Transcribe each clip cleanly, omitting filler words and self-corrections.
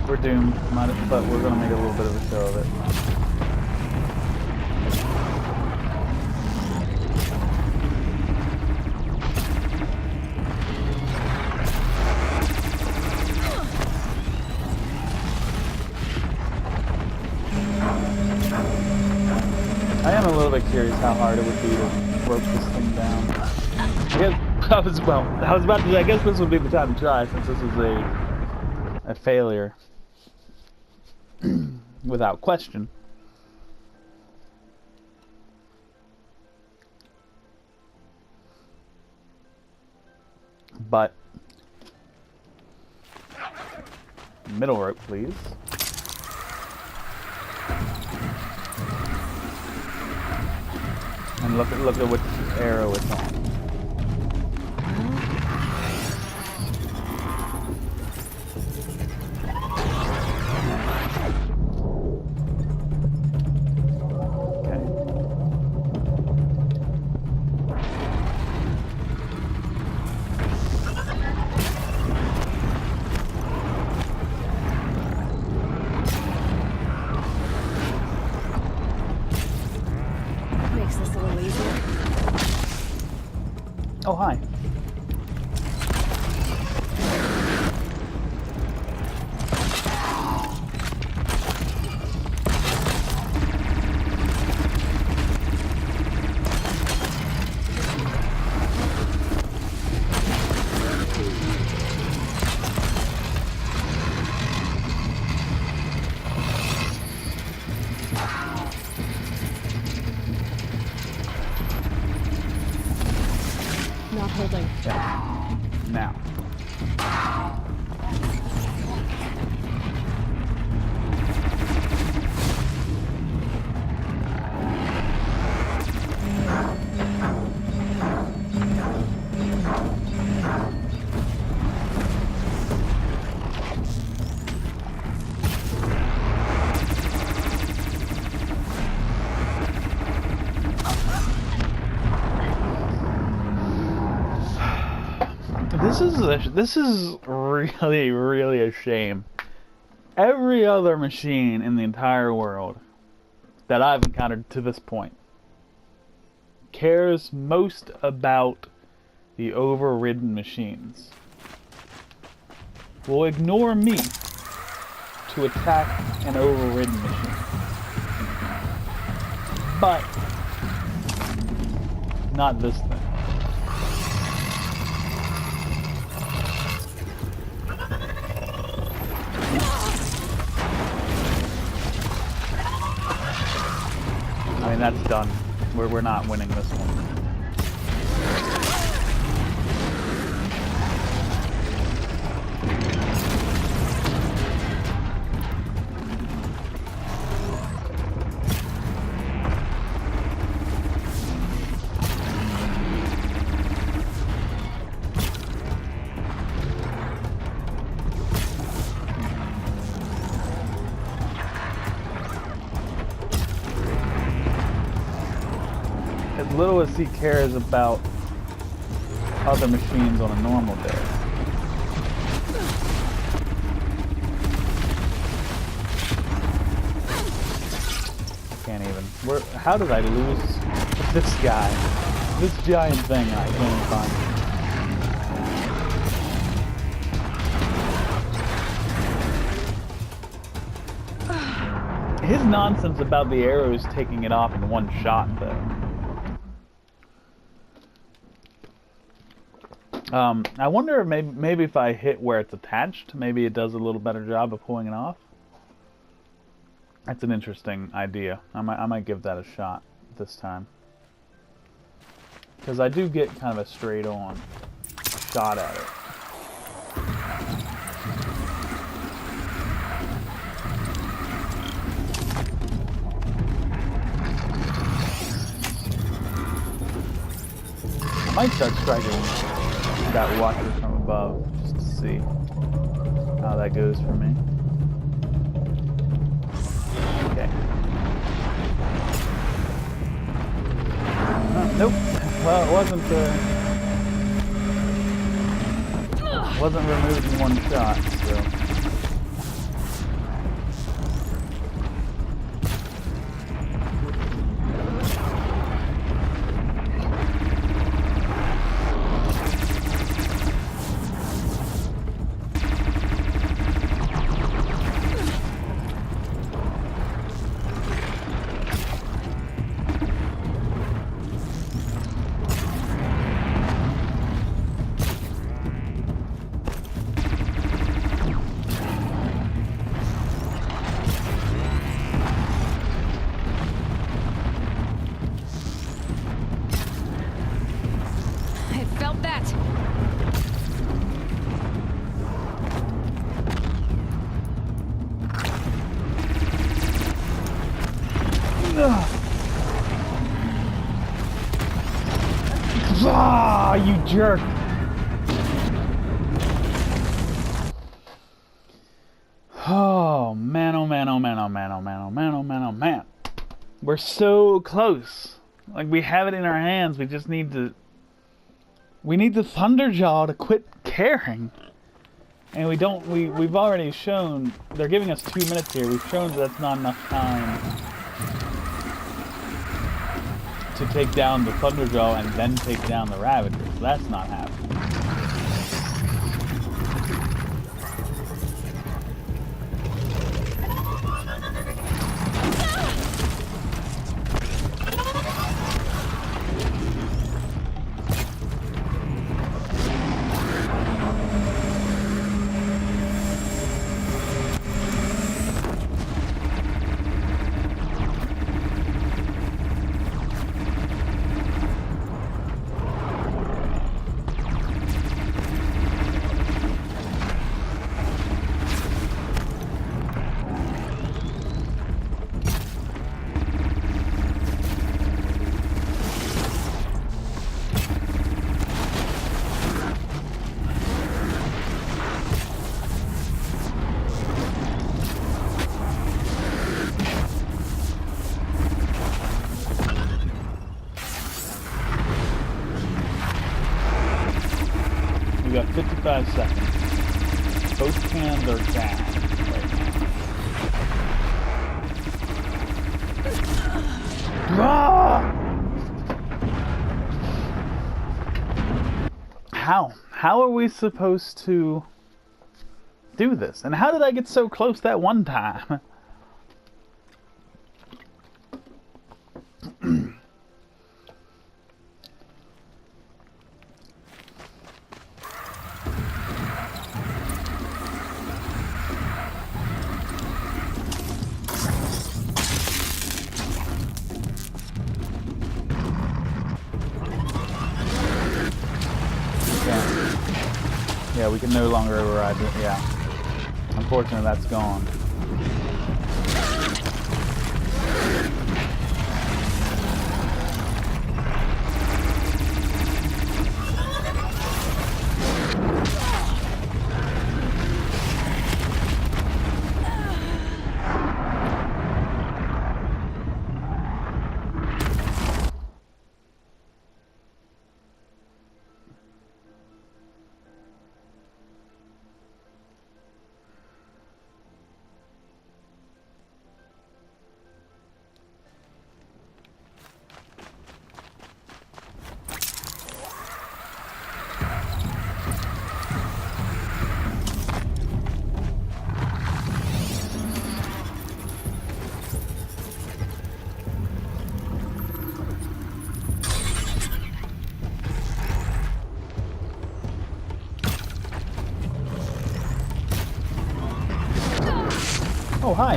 We're doomed, but we're gonna make a little bit of a show of it. I am a little bit curious how hard it would be to rope this thing down. I guess I was about to say, I guess this would be the time to try, since this is a failure. Without question. But middle rope, please. And look at which arrow it's on. Oh, hi. Not holding. Yeah. Now. This is really a shame. Every other machine in the entire world that I've encountered to this point cares most about the overridden machines. Will ignore me to attack an overridden machine. But not this thing. I mean, that's done. We're not winning this one. As little as he cares about other machines on a normal day. Can't even. How did I lose this guy? This giant thing I can't even find. His nonsense about the arrows taking it off in one shot, though. I wonder if maybe if I hit where it's attached, maybe it does a little better job of pulling it off. That's an interesting idea. I might give that a shot this time. Because I do get kind of a straight-on shot at it. I might start striking that watcher from above, just to see how that goes for me. Okay. Nope. Well, it wasn't removed in one shot, so. Ah, you jerk! Oh man, oh man, oh man, oh man, oh man, oh man, oh man, oh man. We're so close. Like, we have it in our hands. We just need to... We need the Thunderjaw to quit caring. And we don't... We've already shown... They're giving us 2 minutes here. We've shown that that's not enough time to take down the Thunderjaw and then take down the Ravagers. That's not happening. We got 55 seconds. Both cans are down right now. Ah! How are we supposed to do this? And how did I get so close that one time? Yeah, we can no longer override it. Yeah. Unfortunately, that's gone. Oh, hi.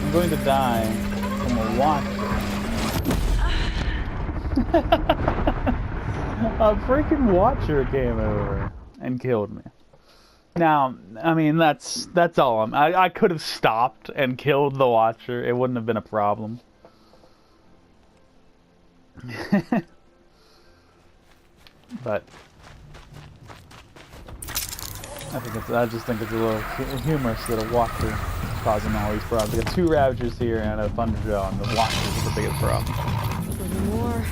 I'm going to die from a watcher. A freaking watcher came over and killed me. Now, I mean, that's all. I could have stopped and killed the watcher. It wouldn't have been a problem. But I just think it's a little humorous that a watcher is causing all these problems. We got 2 Ravagers here and a THUNDERJAW, and the watcher is the biggest problem. Little more.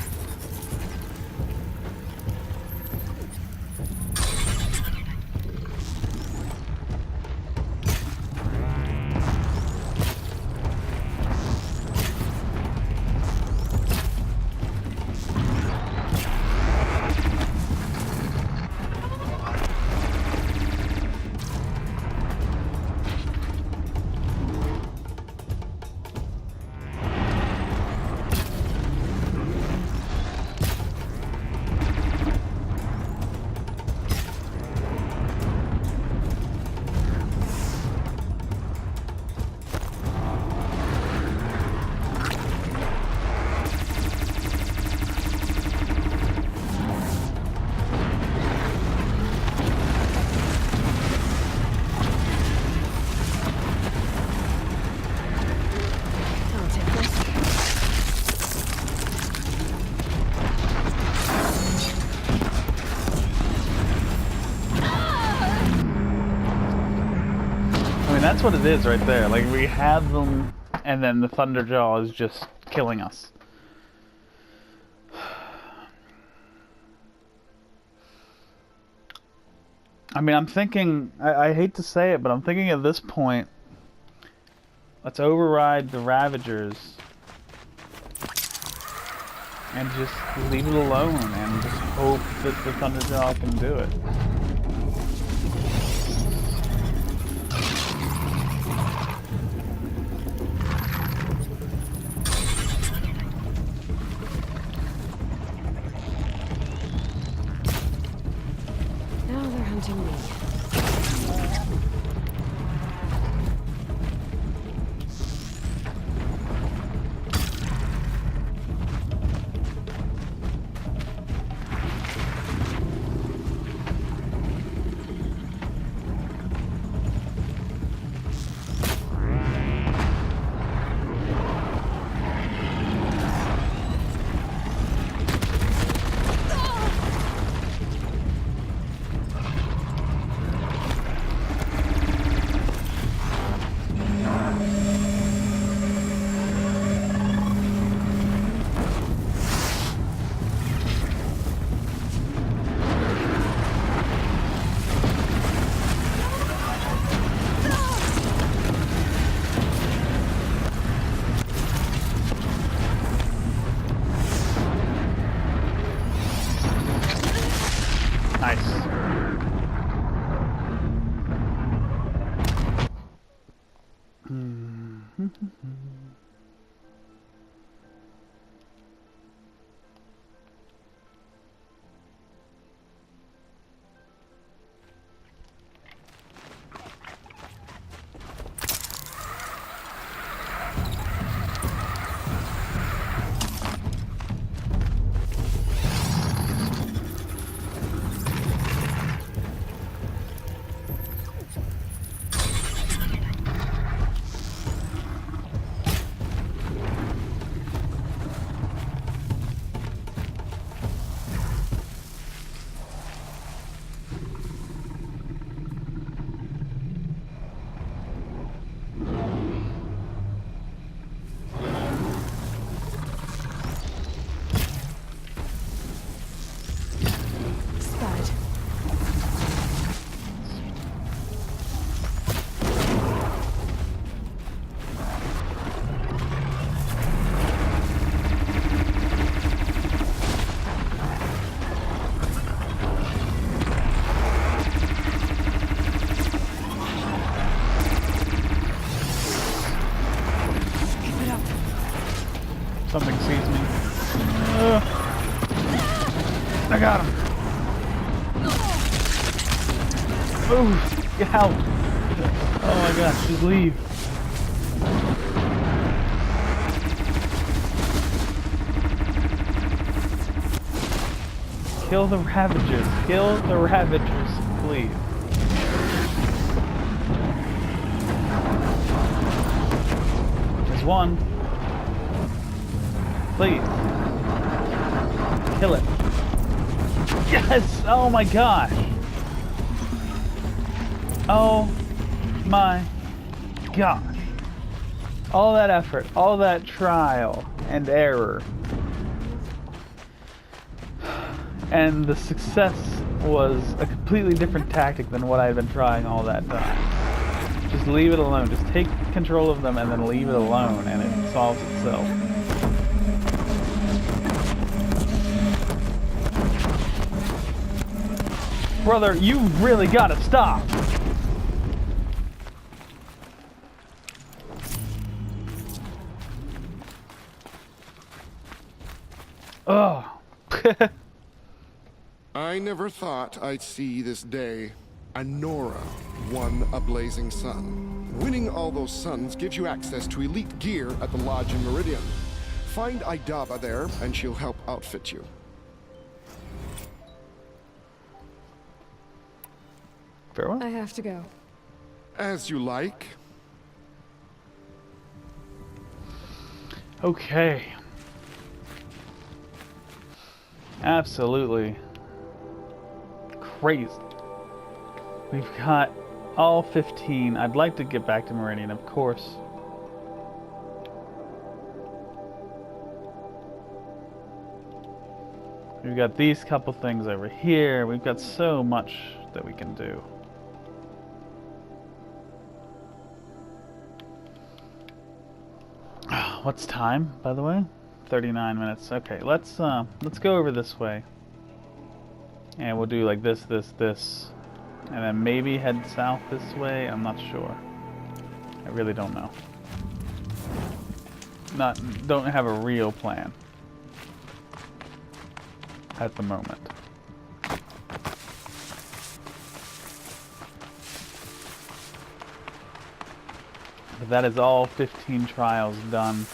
that's what it is right there. Like, we have them, and then the Thunderjaw is just killing us. I mean, I'm thinking, I hate to say it, but I'm thinking at this point, let's override the Ravagers and just leave it alone and just hope that the Thunderjaw can do it. Now they're hunting me. Nice. Spud. Keep it up. Something sees me. I got him. Move! Get out! Oh my gosh, just leave. Kill the Ravagers. Kill the Ravagers, please. There's one. Please. Kill it. Yes! Oh my gosh! Oh my gosh. All that effort, all that trial and error. And the success was a completely different tactic than what I had been trying all that time. Just leave it alone. Just take control of them and then leave it alone and it solves itself. Brother, you really gotta stop! Ugh. I never thought I'd see this day. Anora won a blazing sun. Winning all those suns gives you access to elite gear at the Lodge in Meridian. Find Idaba there, and she'll help outfit you. Farewell. I have to go. As you like. Okay. Absolutely crazy. We've got All 15. I'd like to get back to Meridian, of course. We've got these couple things over here. We've got so much that we can do. What's time, by the way? 39 minutes. Okay, let's go over this way. And we'll do like this, and then maybe head south this way. I'm not sure. I really don't know. Don't have a real plan at the moment. But that is all 15 trials done.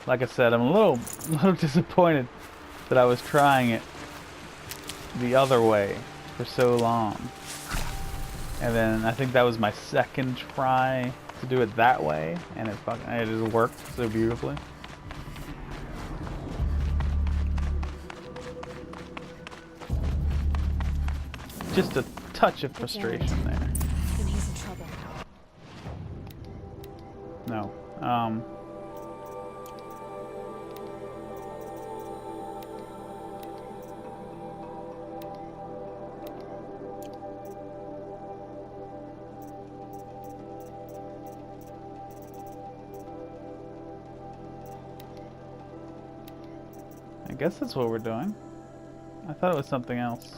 Like I said, I'm a little disappointed that I was trying it the other way for so long. And then I think that was my second try to do it that way, and it just worked so beautifully. Just a touch of frustration there. Then he's in trouble. No. I guess that's what we're doing. I thought it was something else.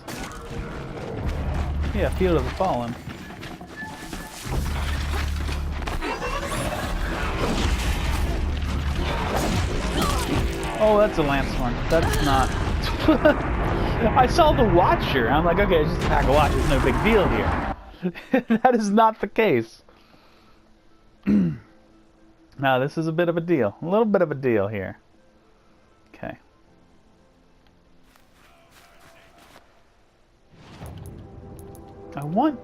Yeah, Field of the Fallen. Oh, that's a Lancehorn. That's not... I saw the Watcher. I'm like, okay, it's just a pack of Watchers. There's no big deal here. That is not the case. Now, this is a bit of a deal. A little bit of a deal here. Okay. I want...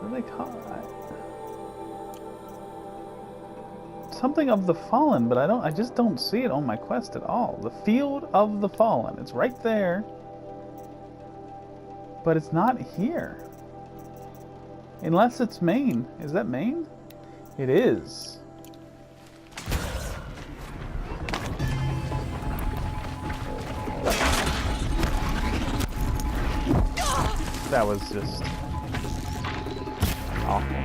What do they call it? Something of the Fallen, but I just don't see it on my quest at all. The Field of the Fallen. It's right there. But it's not here. Unless it's Maine. Is that Maine? It is. That was just awful.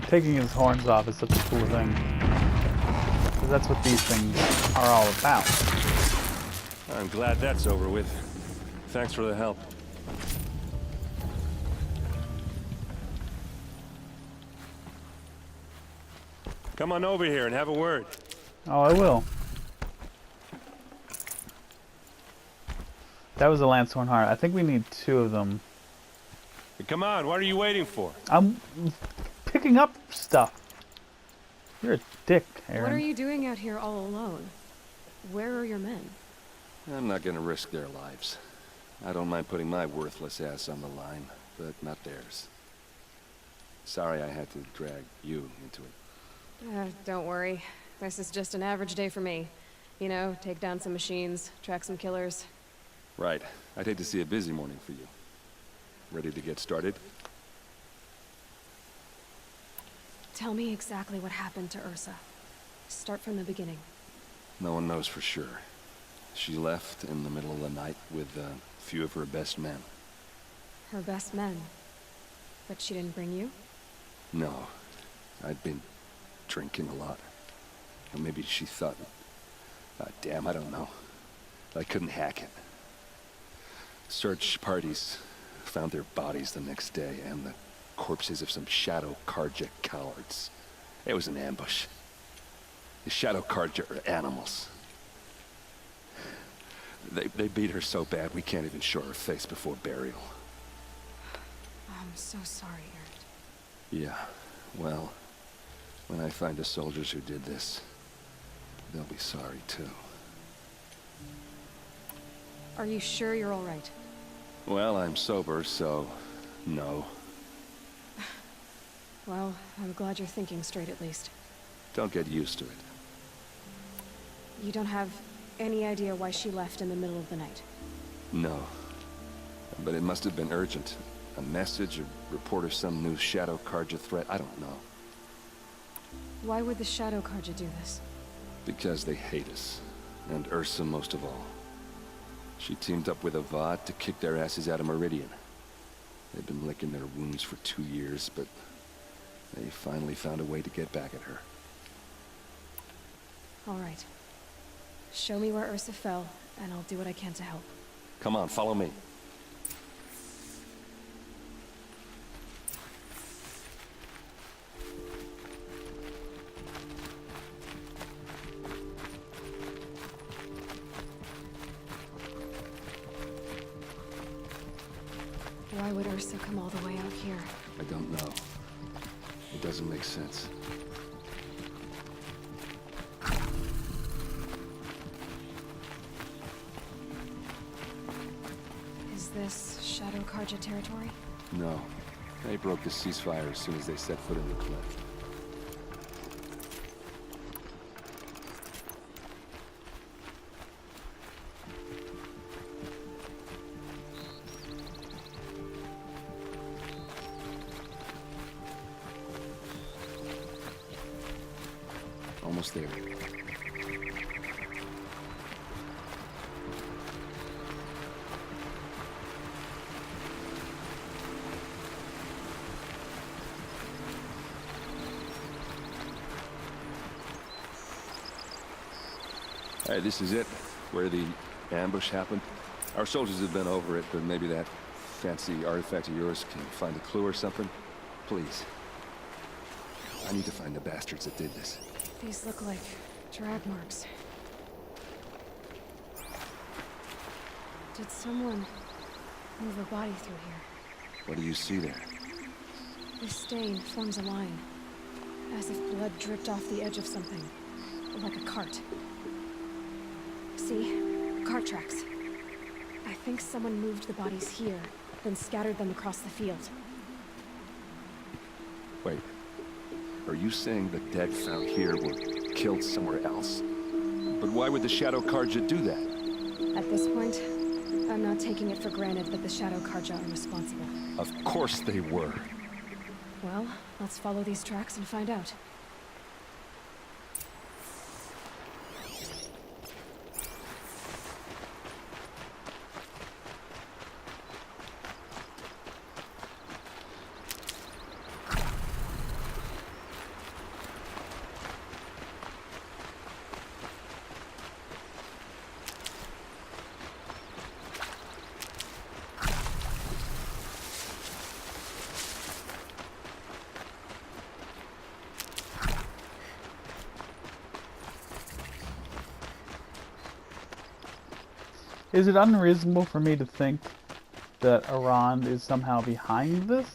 Taking his horns off is such a cool thing. Because that's what these things are all about. I'm glad that's over with. Thanks for the help. Come on over here and have a word. Oh, I will. That was a Lancehorn Heart. I think we need 2 of them. Come on, what are you waiting for? I'm picking up stuff. You're a dick, Aaron. What are you doing out here all alone? Where are your men? I'm not gonna risk their lives. I don't mind putting my worthless ass on the line, but not theirs. Sorry I had to drag you into it. Don't worry. This is just an average day for me. You know, take down some machines, track some killers. Right. I'd hate to see a busy morning for you. Ready to get started? Tell me exactly what happened to Ursa. Start from the beginning. No one knows for sure. She left in the middle of the night with a few of her best men. Her best men? But she didn't bring you? No. I'd been drinking a lot. Or maybe she thought... damn, I don't know. I couldn't hack it. Search parties found their bodies the next day, and the corpses of some Shadow Karja cowards. It was an ambush. The Shadow Karja are animals. They beat her so bad we can't even show her face before burial. so sorry, Aaron. Yeah, well, when I find the soldiers who did this, they'll be sorry too. Are you sure you're all right? Well, I'm sober, so no. Well, I'm glad you're thinking straight at least. Don't get used to it. You don't have any idea why she left in the middle of the night? No. But it must have been urgent. A message, a report of some new Shadow Carja threat, I don't know. Why would the Shadow Carja do this? Because they hate us. And Ursa most of all. She teamed up with Avad to kick their asses out of Meridian. They've been licking their wounds for 2 years, but they finally found a way to get back at her. All right. Show me where Ursa fell, and I'll do what I can to help. Come on, follow me. Why would Ursa come all the way out here? I don't know. It doesn't make sense. Is this Shadow Carja territory? No. They broke the ceasefire as soon as they set foot in the cliff. Almost there. All right, this is it, where the ambush happened. Our soldiers have been over it, but maybe that fancy artifact of yours can find a clue or something. Please. I need to find the bastards that did this. These look like drag marks. Did someone move a body through here? What do you see there? This stain forms a line, as if blood dripped off the edge of something, like a cart. See? Cart tracks. I think someone moved the bodies here, then scattered them across the field. Wait. Are you saying the dead found here were killed somewhere else? But why would the Shadow Carja do that? At this point, I'm not taking it for granted that the Shadow Carja are responsible. Of course they were. Well, let's follow these tracks and find out. Is it unreasonable for me to think that Arand is somehow behind this?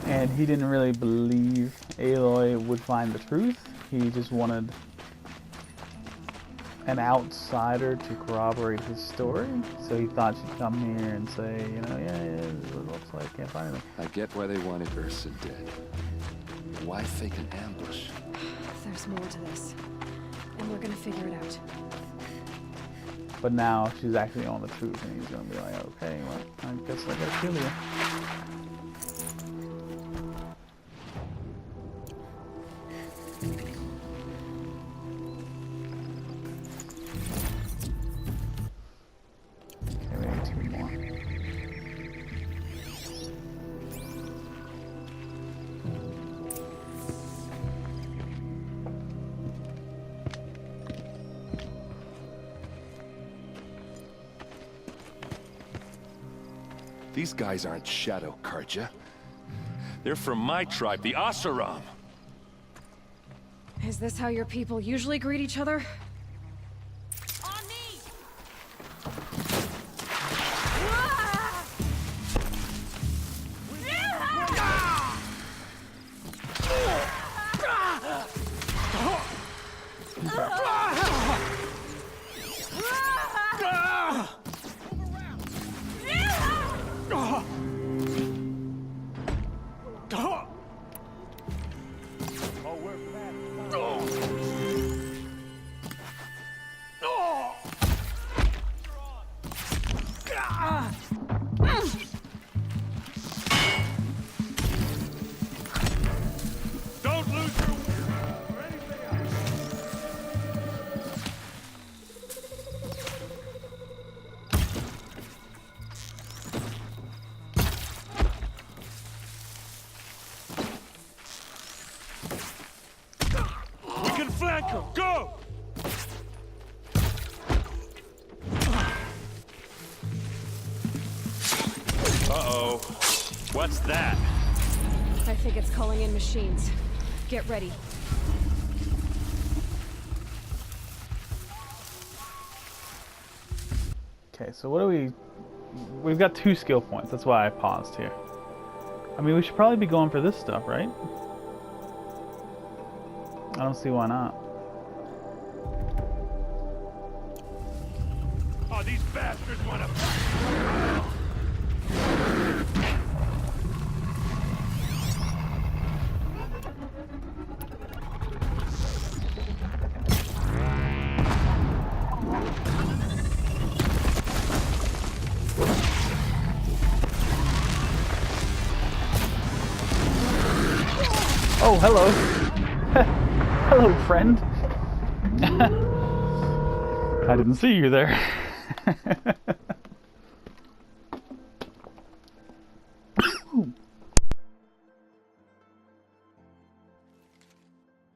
And he didn't really believe Aloy would find the truth? He just wanted an outsider to corroborate his story? So he thought she'd come here and say, you know, yeah, it looks like I can't find anything. I get why they wanted Ursa dead. Why fake an ambush? There's more to this, and we're gonna figure it out. But now she's actually on the truth, and he's gonna be like, okay, well, I guess I gotta kill you. Okay, we need 2 more. These guys aren't Shadow Carja. They're from my tribe, the Asaram. Is this how your people usually greet each other? On me! Ah! Yeah! Don't lose your or anything else. We can flank them. Go! Uh-oh. What's that? I think it's calling in machines. Get ready. Okay, so what do we... We've got 2 skill points. That's why I paused here. I mean, we should probably be going for this stuff, right? I don't see why not. Oh, these bastards want to... Oh, hello. Hello, friend. I didn't see you there.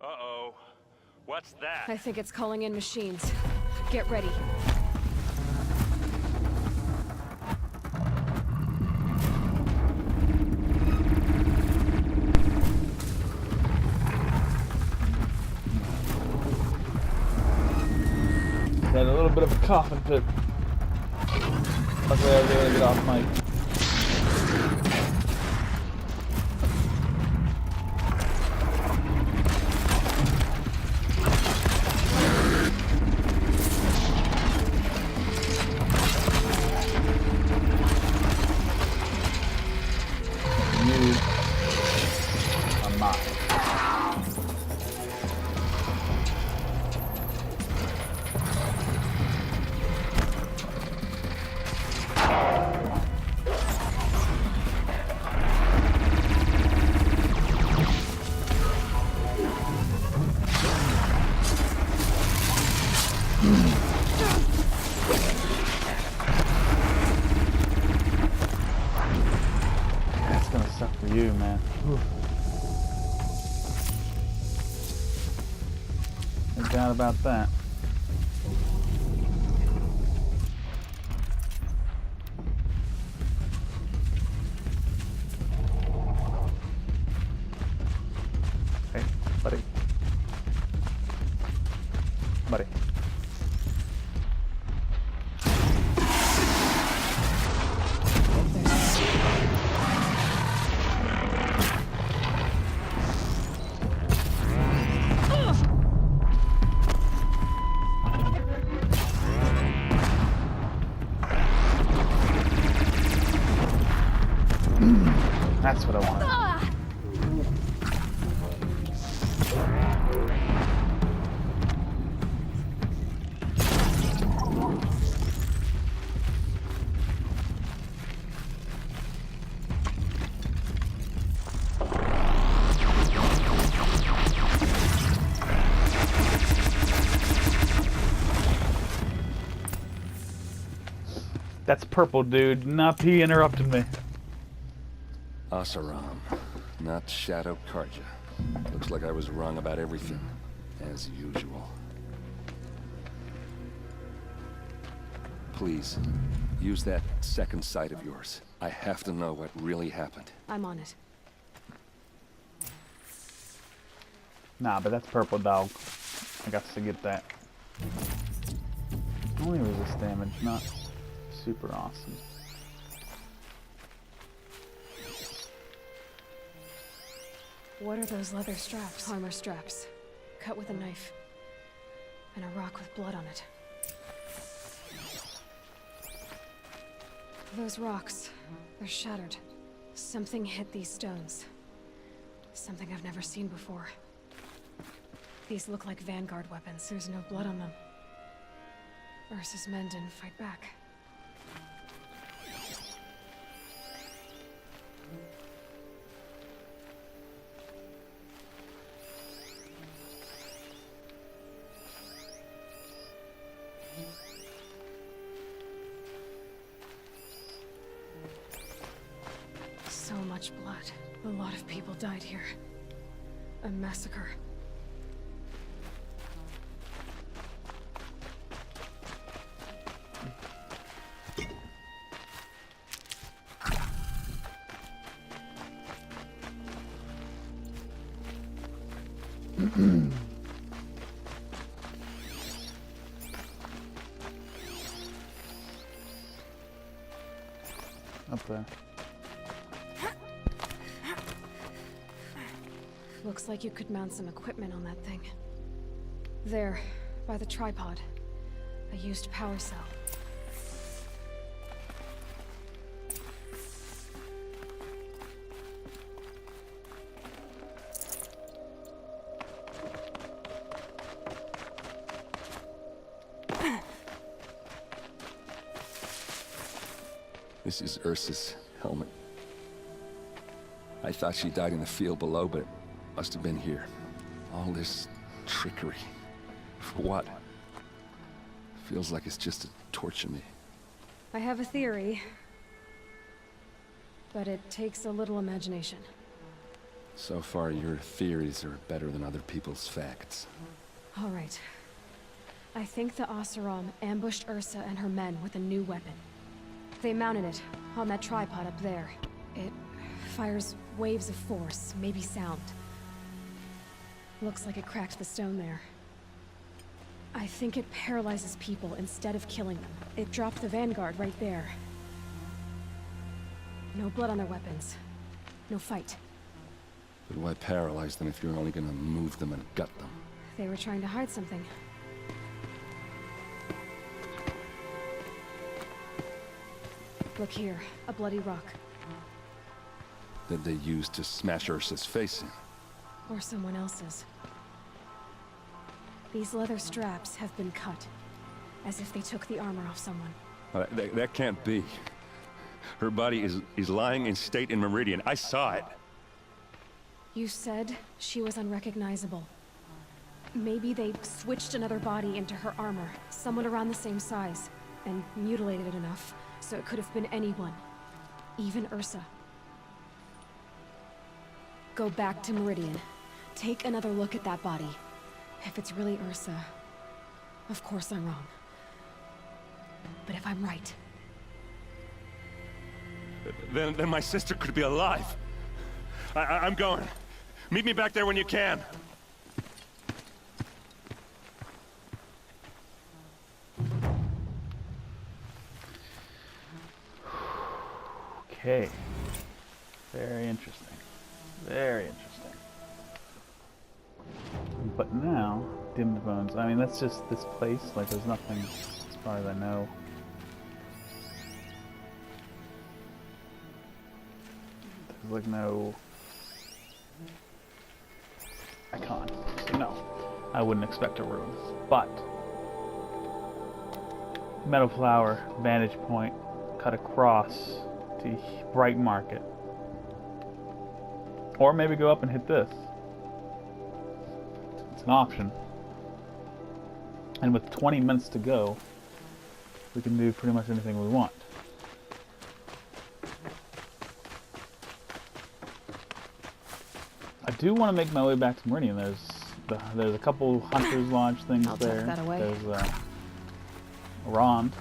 Uh-oh. What's that? I think it's calling in machines. Get ready. Got a little bit of a coffin fit. Luckily I was able to get off mic. You are mine. That's gonna suck for you, man. Whew. No doubt about that. Hey, buddy. Buddy. That's what I wanted. That's purple, dude. Not he interrupted me. Asaram, not Shadow Karja. Looks like I was wrong about everything, as usual. Please, use that second sight of yours. I have to know what really happened. I'm on it. Nah, but that's purple, dog. I got to get that. Only resist damage, not super awesome. What are those leather straps? Armor straps. Cut with a knife. and a rock with blood on it. Those rocks, they're shattered. Something hit these stones. Something I've never seen before. These look like vanguard weapons. There's no blood on them. Ursa's men didn't fight back. So much blood. A lot of people died here. A massacre. Up there. Looks like you could mount some equipment on that thing. There, by the tripod. A used power cell. This is Ursa's helmet. I thought she died in the field below, but it must have been here. All this trickery. For what? Feels like it's just to torture me. I have a theory, but it takes a little imagination. So far, your theories are better than other people's facts. All right. I think the Oseram ambushed Ursa and her men with a new weapon. They mounted it on that tripod up there. It fires waves of force, maybe sound. Looks like it cracked the stone there. I think it paralyzes people instead of killing them. It dropped the vanguard right there. No blood on their weapons. No fight. But why paralyze them if you're only gonna move them and gut them? They were trying to hide something. Look here, a bloody rock. That they used to smash Ursa's face in. Or someone else's. These leather straps have been cut, as if they took the armor off someone. That can't be. Her body is lying in state in Meridian. I saw it. You said she was unrecognizable. Maybe they switched another body into her armor, someone around the same size, and mutilated it enough, so it could have been anyone. Even Ursa. Go back to Meridian. Take another look at that body. If it's really Ursa, of course I'm wrong. But if I'm right... Then my sister could be alive. I'm going. Meet me back there when you can. Okay. Very interesting. Very interesting. But now, dimmed bones. I mean, that's just this place. Like, there's nothing, as far as I know. There's like no icon. So no, I wouldn't expect a ruin. But meadow flower, vantage point, cut across to Bright Market. Or maybe go up and hit this. It's an option. And with 20 minutes to go, we can do pretty much anything we want. I do want to make my way back to Meridian. There's a couple Hunter's Lodge things I'll there. tuck that away. There's Ron.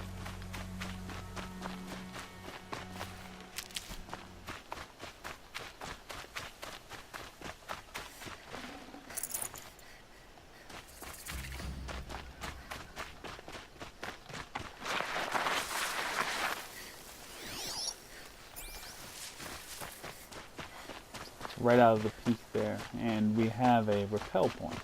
Right out of the peak there, and we have a rappel point.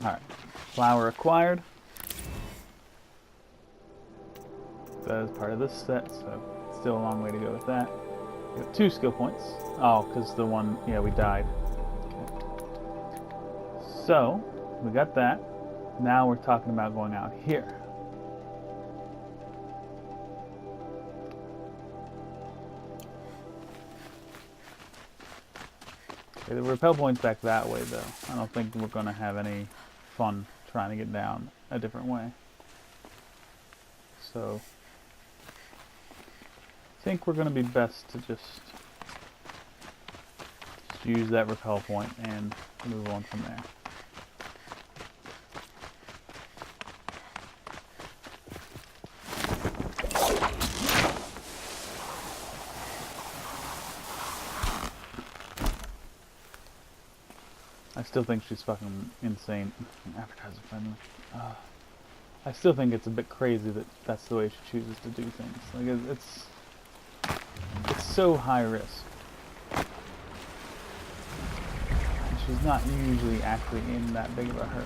Alright. Flower acquired. That is part of this set, so still a long way to go with that. We have 2 skill points. Oh, because the one, yeah, we died. Okay. So, we got that. Now we're talking about going out here. Okay, the repel point's back that way, though. I don't think we're going to have any fun trying to get down a different way. So, I think we're going to be best to just use that repel point and move on from there. I still think she's fucking insane. Advertiser friendly. I still think it's a bit crazy that that's the way she chooses to do things. Like it's so high risk. And she's not usually actually in that big of a hurry.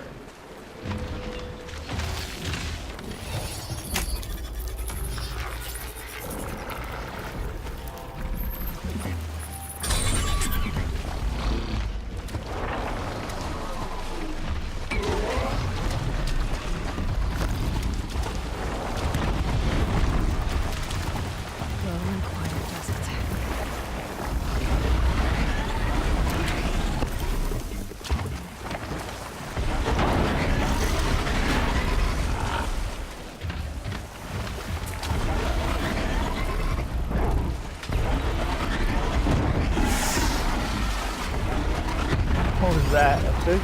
What was that? A fish?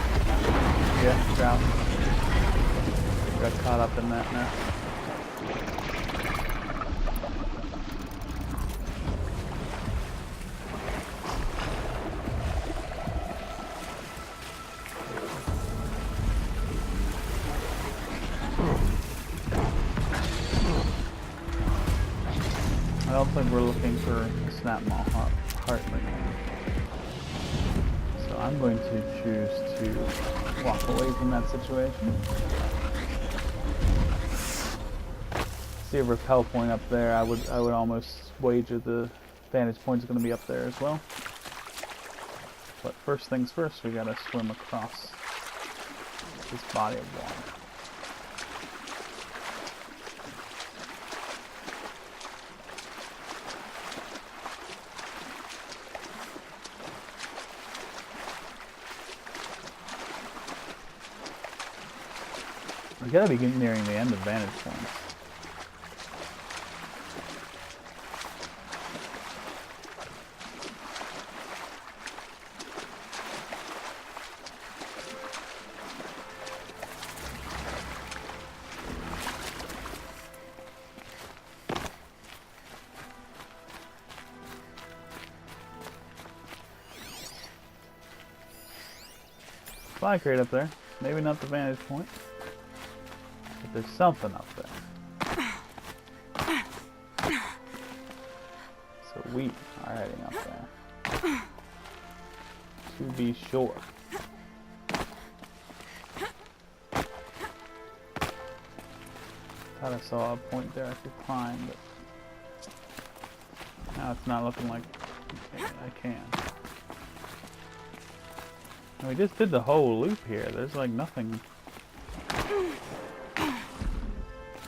Yeah, trout. Got caught up in that now. I don't think we're looking for a snap maw heart right now. I'm going to choose to walk away from that situation. See a repel point up there. I would almost wager the vantage point is going to be up there as well. But first things first, we gotta swim across this body of water. We gotta be getting nearing the end of vantage points. Fly crate up there. Maybe not the vantage point. But there's something up there. So we are heading up there. To be sure. Thought I saw a point there I could climb, but now it's not looking like I can. And we just did the whole loop here. There's like nothing.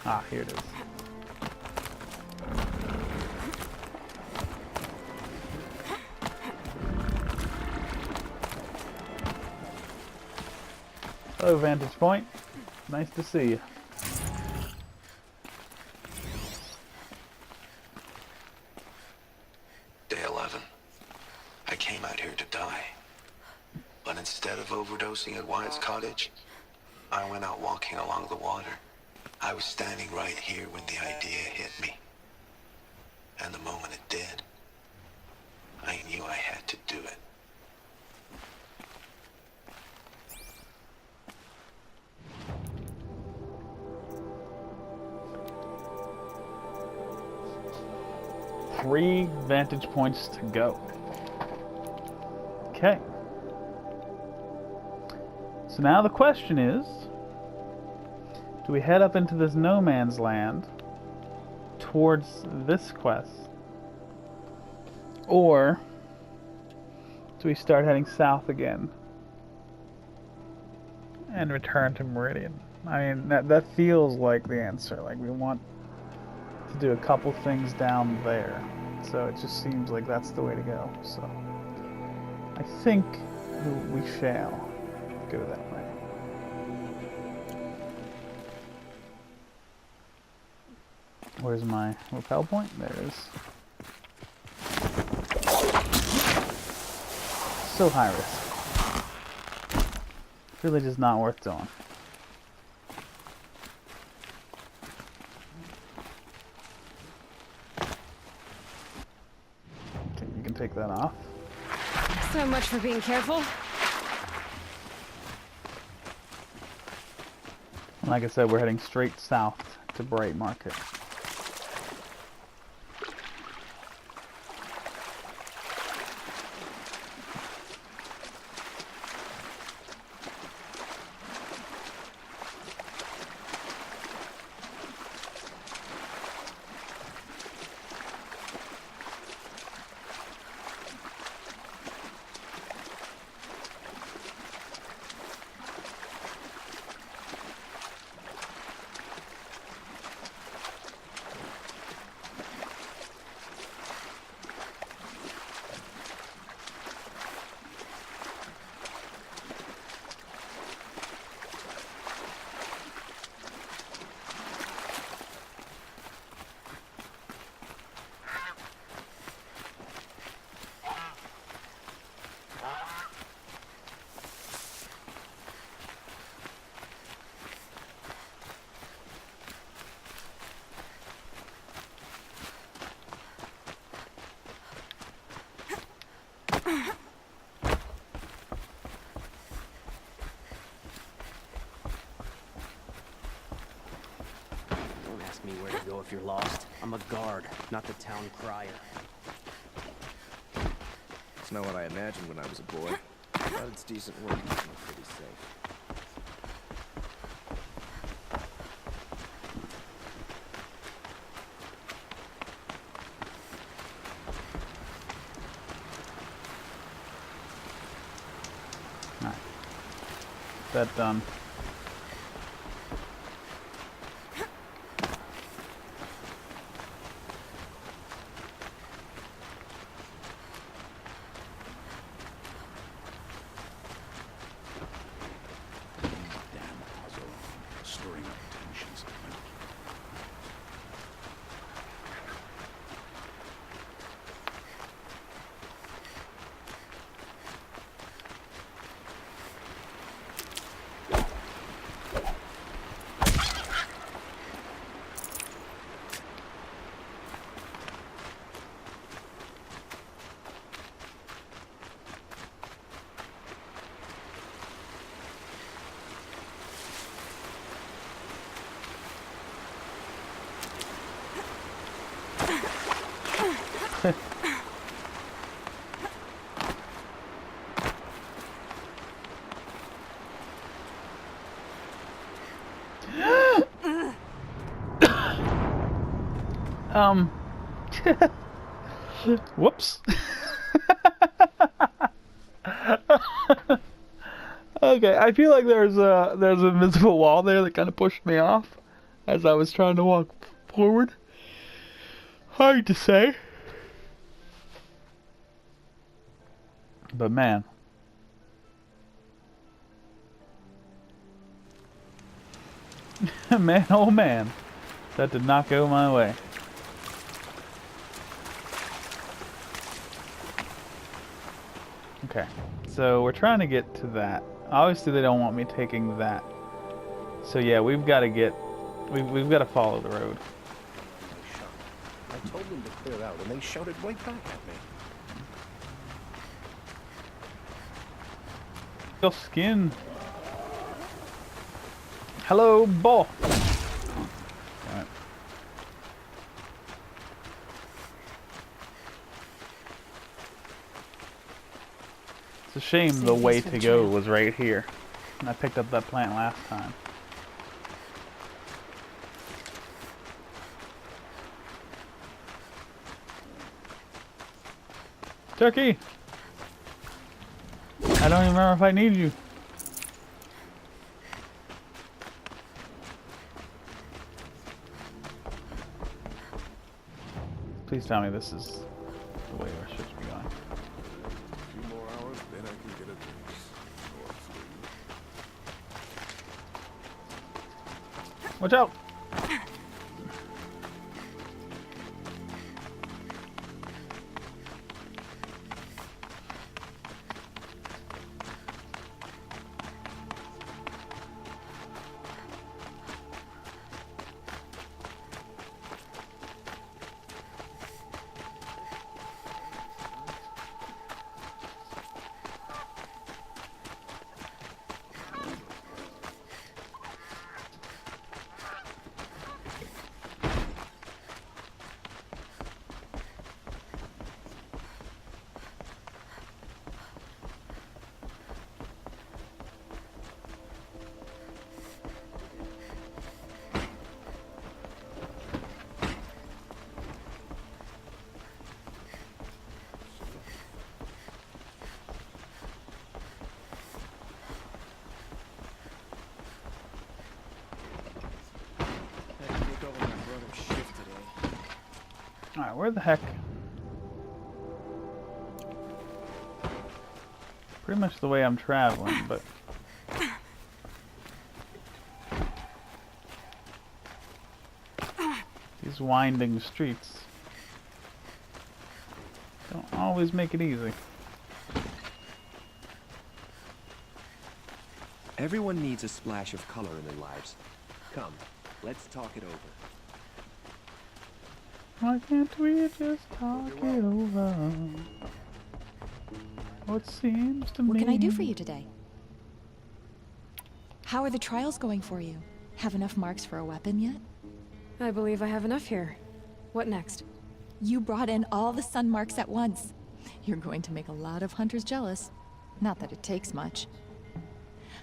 Ah, here it is. Hello, vantage point. Nice to see you. Day 11. I came out here to die. But instead of overdosing at Wyatt's cottage, I went out walking along the water. I was standing right here when the idea hit me. And the moment it did, I knew I had to do it. Three vantage points to go. Okay. So now the question is, do we head up into this no man's land towards this quest? Or do we start heading south again and return to Meridian? I mean, that feels like the answer. Like, we want to do a couple things down there. So it just seems like that's the way to go. So I think we shall go that way. Where's my rappel point? There it is. So high risk. Really just not worth doing. Okay, you can take that off. So much for being careful. Like I said, we're heading straight south to Bright Market. Me where to go if you're lost. I'm a guard, not the town crier. It's not what I imagined when I was a boy. But it's decent work. I'm pretty safe. Alright. That done. Whoops. Okay, I feel like there's an invisible wall there that kind of pushed me off as I was trying to walk forward. Hard to say. But man. Man, oh man. That did not go my way. Okay, so we're trying to get to that. Obviously they don't want me taking that. So yeah, we've got to get... We've got to follow the road. I told them to clear out, and they shouted right back at me. Your skin. Hello, boss. Right. It's a shame the way to go was right here. And I picked up that plant last time. Turkey! I don't even remember if I need you. Please tell me this is the way our ships be going. A few more hours, then I can get a drink. Or three. Watch out! Alright, where the heck? Pretty much the way I'm traveling, but... these winding streets don't always make it easy. Everyone needs a splash of color in their lives. Come, let's talk it over. Why can't we just talk it over? What seems to me... What can I do for you today? How are the trials going for you? Have enough marks for a weapon yet? I believe I have enough here. What next? You brought in all the sun marks at once. You're going to make a lot of hunters jealous. Not that it takes much.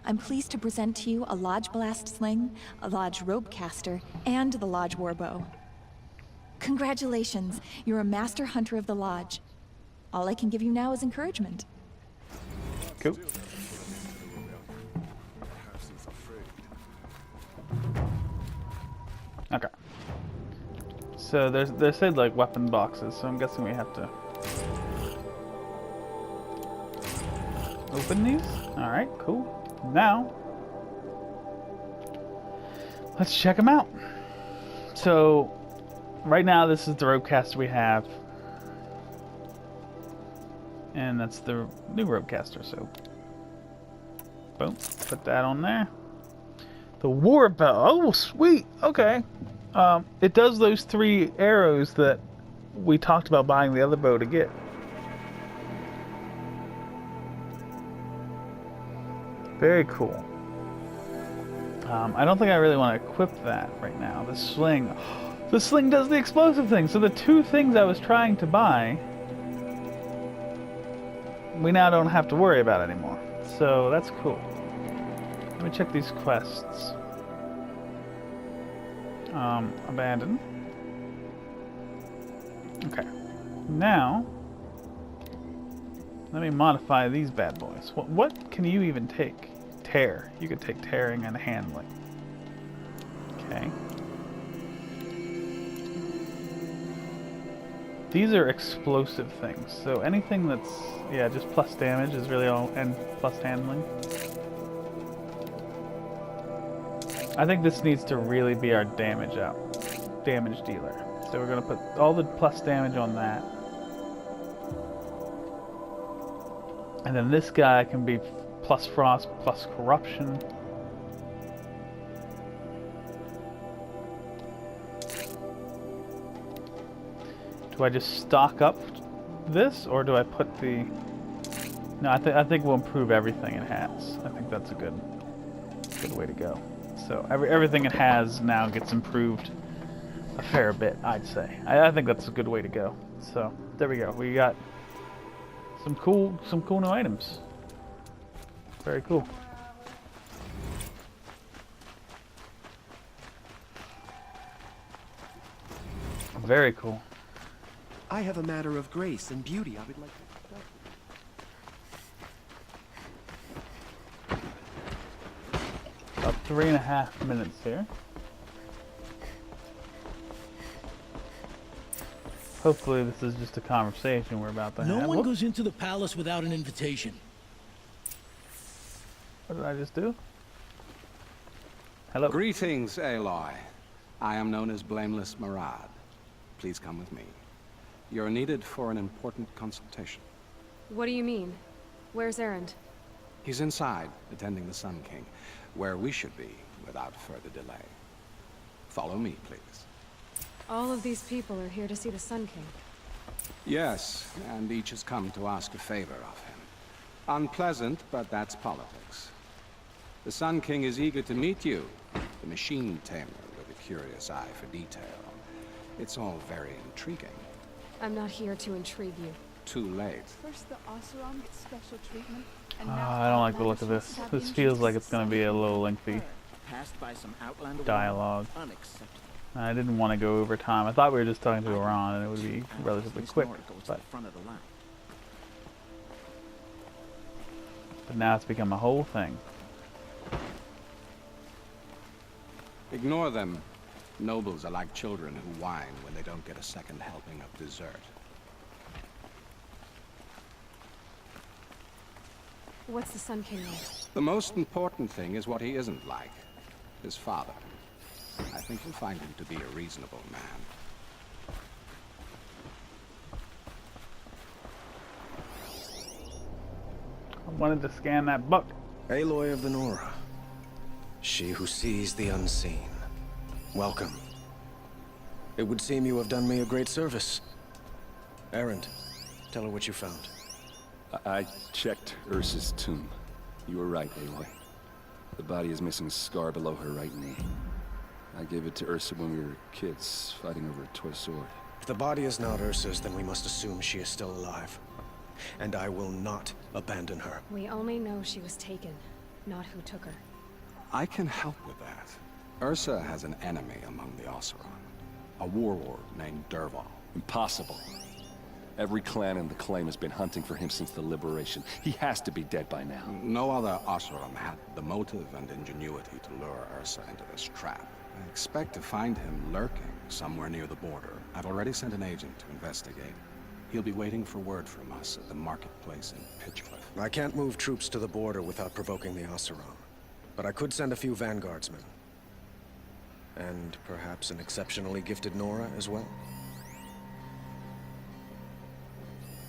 I'm pleased to present to you a Lodge Blast Sling, a Lodge Rope Caster, and the Lodge Warbow. Congratulations, you're a master hunter of the Lodge. All I can give you now is encouragement. Cool. Okay. So they said like weapon boxes, so I'm guessing we have to open these. Alright, cool. Now, let's check them out. So, right now this is the ropecaster we have. And that's the new ropecaster, so boom, put that on there. The war bow, oh sweet, okay. It does those 3 arrows that we talked about buying the other bow to get. Very cool. I don't think I really want to equip that right now. The sling does the explosive thing. So the 2 things I was trying to buy, we now don't have to worry about anymore. So that's cool. Let me check these quests. Abandon. Okay. Now, let me modify these bad boys. What can you even take? Tear. You could take tearing and handling. Okay. These are explosive things, so anything that's, yeah, just plus damage is really all, and plus handling. I think this needs to really be our damage dealer. So we're gonna put all the plus damage on that. And then this guy can be plus frost, plus corruption. Do I just stock up this, or do I put the... No, I think we'll improve everything it has. I think that's a good way to go. So everything it has now gets improved a fair bit, I'd say. I think that's a good way to go. So there we go. We got some cool new items. Very cool. Very cool. I have a matter of grace and beauty I would like to discuss. About 3.5 minutes here. Hopefully this is just a conversation we're about to have. No one Whoops. goes into the palace without an invitation. What did I just do? Hello. Greetings, Aloy. I am known as Blameless Murad. Please come with me. You're needed for an important consultation. What do you mean? Where's Erend? He's inside, attending the Sun King, where we should be without further delay. Follow me, please. All of these people are here to see the Sun King. Yes, and each has come to ask a favor of him. Unpleasant, but that's politics. The Sun King is eager to meet you, the machine tamer with a curious eye for detail. It's all very intriguing. I'm not here to intrigue you. Too late. First the Oseram gets special treatment, and I don't like the look of this. This feels like it's going to be a little lengthy Passed by some outlander dialogue. unacceptable. I didn't want to go over time. I thought we were just talking to Iran and it would be relatively quick. But now it's become a whole thing. Ignore them. Nobles are like children who whine when they don't get a second helping of dessert. What's the Sun King like? The most important thing is what he isn't like. His father. I think you'll find him to be a reasonable man. I wanted to scan that book. Aloy of the Nora. She who sees the unseen. Welcome. It would seem you have done me a great service. Erend, tell her what you found. I checked Ursa's tomb. You were right, Aloy. The body is missing a scar below her right knee. I gave it to Ursa when we were kids, fighting over a toy sword. If the body is not Ursa's, then we must assume she is still alive. And I will not abandon her. We only know she was taken, not who took her. I can help with that. Ursa has an enemy among the Oseram. A warlord named Dervahl. Impossible. Every clan in the claim has been hunting for him since the liberation. He has to be dead by now. No other Oseram had the motive and ingenuity to lure Ursa into this trap. I expect to find him lurking somewhere near the border. I've already sent an agent to investigate. He'll be waiting for word from us at the marketplace in Pitchcliff. I can't move troops to the border without provoking the Oseram. But I could send a few vanguardsmen. And perhaps an exceptionally gifted Nora as well.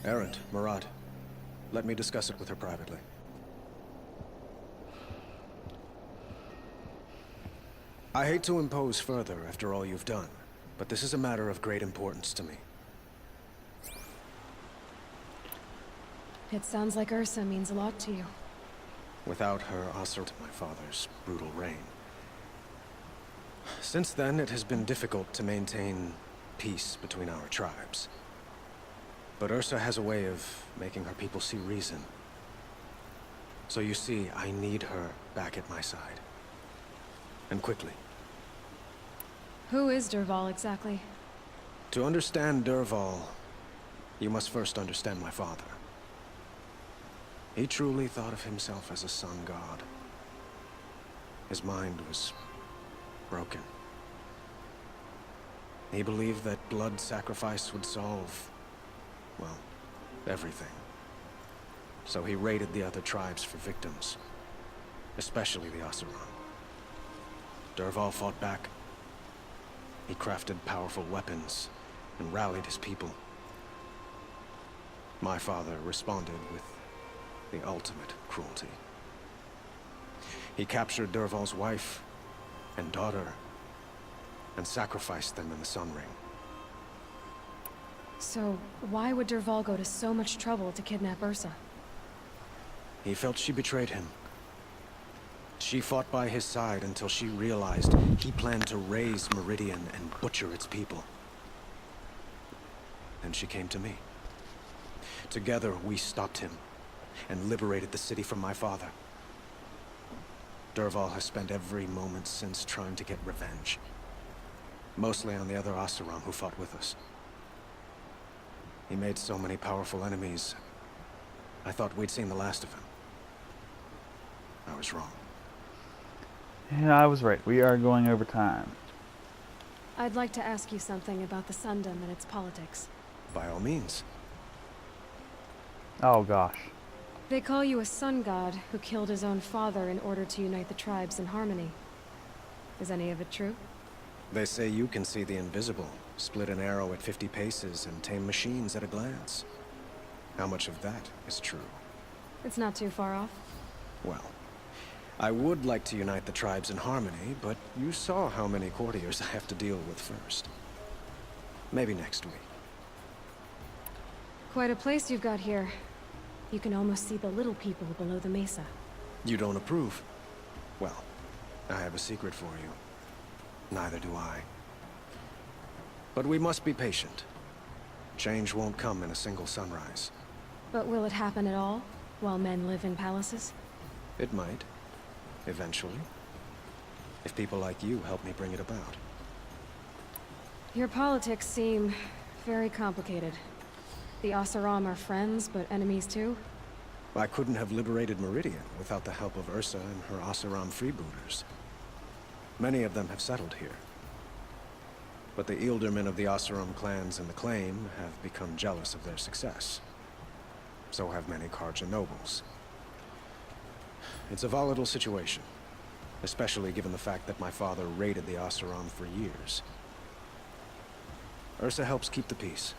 Erend, Murad, let me discuss it with her privately. I hate to impose further after all you've done, but this is a matter of great importance to me. It sounds like Ursa means a lot to you. Without her, Oseram, my father's brutal reign. Since then, it has been difficult to maintain peace between our tribes. But Ursa has a way of making her people see reason. So you see, I need her back at my side. And quickly. Who is Dervahl exactly? To understand Dervahl, you must first understand my father. He truly thought of himself as a sun god. His mind was broken. He believed that blood sacrifice would solve, well, everything. So he raided the other tribes for victims, especially the Oseram. Dervahl fought back. He crafted powerful weapons and rallied his people. My father responded with the ultimate cruelty. He captured Dervahl's wife and daughter and sacrificed them in the Sun Ring. So, why would Dervahl go to so much trouble to kidnap Ursa? He felt she betrayed him. She fought by his side until she realized he planned to raise Meridian and butcher its people. Then she came to me. Together, we stopped him and liberated the city from my father. Dervahl has spent every moment since trying to get revenge. Mostly on the other Oseram who fought with us. He made so many powerful enemies. I thought we'd seen the last of him. I was wrong. Yeah, I was right. We are going over time. I'd like to ask you something about the Sundom and its politics. By all means. Oh gosh. They call you a sun god who killed his own father in order to unite the tribes in harmony. Is any of it true? They say you can see the invisible, split an arrow at 50 paces, and tame machines at a glance. How much of that is true? It's not too far off. Well, I would like to unite the tribes in harmony, but you saw how many courtiers I have to deal with first. Maybe next week. Quite a place you've got here. You can almost see the little people below the mesa. You don't approve? Well, I have a secret for you. Neither do I. But we must be patient. Change won't come in a single sunrise. But will it happen at all, while men live in palaces? It might. Eventually. If people like you help me bring it about. Your politics seem very complicated. The Oseram are friends, but enemies too? I couldn't have liberated Meridian without the help of Ursa and her Oseram freebooters. Many of them have settled here. But the Ealdormen of the Oseram clans in the Claim have become jealous of their success. So have many Carja nobles. It's a volatile situation, especially given the fact that my father raided the Oseram for years. Ursa helps keep the peace,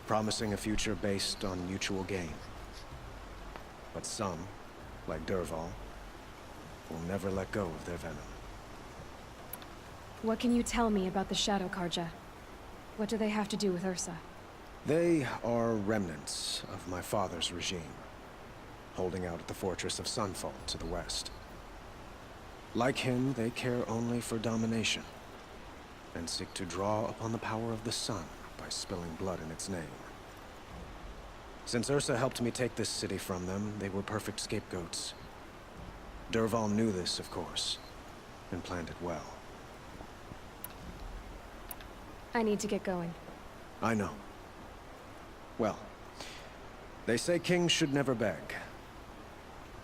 promising a future based on mutual gain. But some, like Dervahl, will never let go of their venom. What can you tell me about the Shadow Carja? What do they have to do with Ursa? They are remnants of my father's regime, holding out at the fortress of Sunfall to the west. Like him, they care only for domination, and seek to draw upon the power of the sun by spilling blood in its name. Since Ursa helped me take this city from them, they were perfect scapegoats. Dervahl knew this, of course, and planned it well. I need to get going. I know. Well, they say kings should never beg.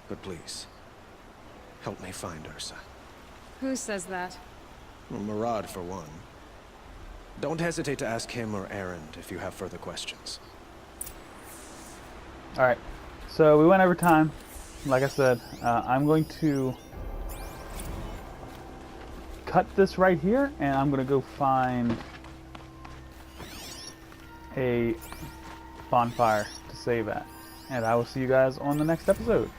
But please, help me find Ursa. Who says that? Well, Murad, for one. Don't hesitate to ask him or Erend if you have further questions. Alright, so we went over time. Like I said, I'm going to cut this right here, and I'm going to go find a bonfire to save at. And I will see you guys on the next episode.